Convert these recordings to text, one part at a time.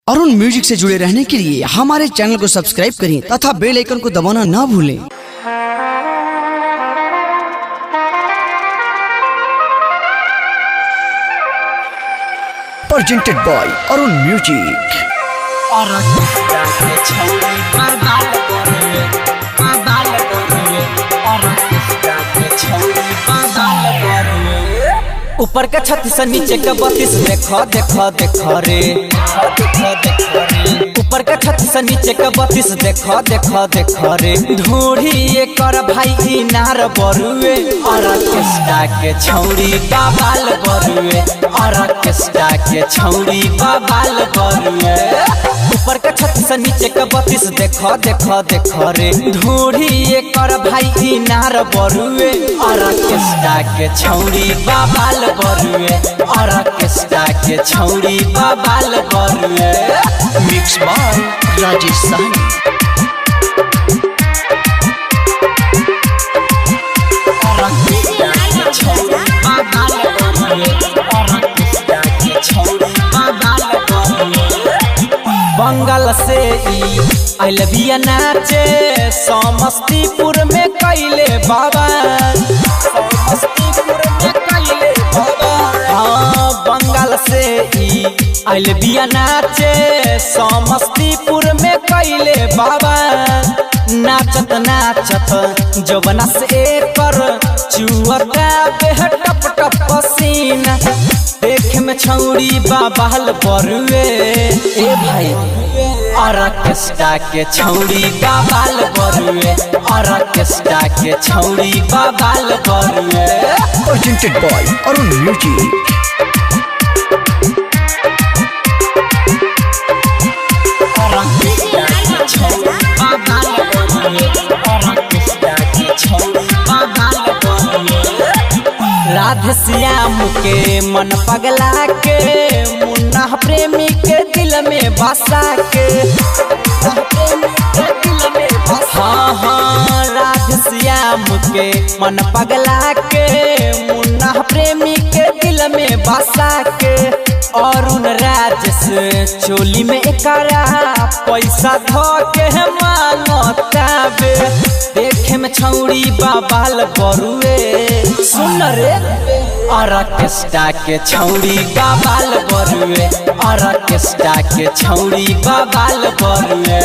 Arun music से जुड़े रहने के लिए हमारे चैनल को सब्सक्राइब करें तथा बेल आइकन को दबाना ना भूलें। Presented by Arun music. ऊपर का 36 से नीचे का 32 देखो देखो देखो रे। ऊपर का 36 से नीचे का 32 देखो देखो देखो रे। ढूढ़ी ये कर भाई नार बरुए और किस्टा के छौड़ी बाबाल बरुए और किस्टा के छौड़ी बाबाल बरुए। ऊपर का 36 से नीचे का 32 देखो देखो देखो रे। ढूढ़ी ये कर भाई नार बरुए और किस्टा के छौड़ी बाबाल बरुए और किस्टा के छौड़ी बाबाल बरुए। Mix by Rajesh Sahani. बंगाल से आइल बिया नाचे समस्तीपुर में कैले बाबा। समस्तीपुर में कैले बाबा। हाँ बंगाल से आइल बिया नाचे समस्तीपुर में कैले बाबा। नाचत नाचत जवना से एकर चुअता बेह टप टप पसीना। देख में छौड़ी बाबाल बरुए ए भाई और किस्टा के छौड़ी बाबाल बरुए और किस्टा के छौड़ी बाबाल बरुए। Presented by Arun music. Radhe Shyam के मन पगला के मुन्ना प्रेमी के दिल में बसा के। हाँ हाँ राधे श्याम के मन पगला के मुन्ना प्रेमी के दिल में बसा के। अरुण राजेश चोली में एकरा पैसा धो के मांगता बे। देखे में छौड़ी बाबाल बरुए सुन रे और किस्टा के छौड़ी बाबाल बरुए और किस्टा के छौड़ी बाबाल बरुए।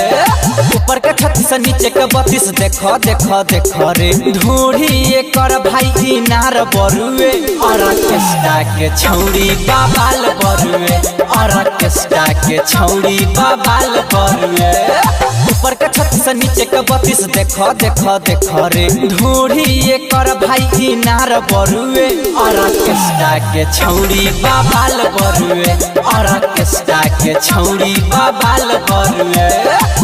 ऊपर का 36 से नीचे का 32 देखो देखो देखो रे। ढूढ़ी ये कर भाई नार बरुए और किस्टा के छौड़ी बाबाल बरुए और किस्टा के छौड़ी बाबाल बरुए। ऊपर का 36 से नीचे का 32 देखो देखो देखो रे। ढूढ़ी ये कर भाई नार बरुए और किस्टा के छौड़ी बाबाल बरुए और किस्टा के छौड़ी बाबाल बरुए।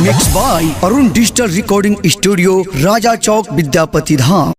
Mix by Arun digital recording studio, Raja Chowk, Vidyapati Dham.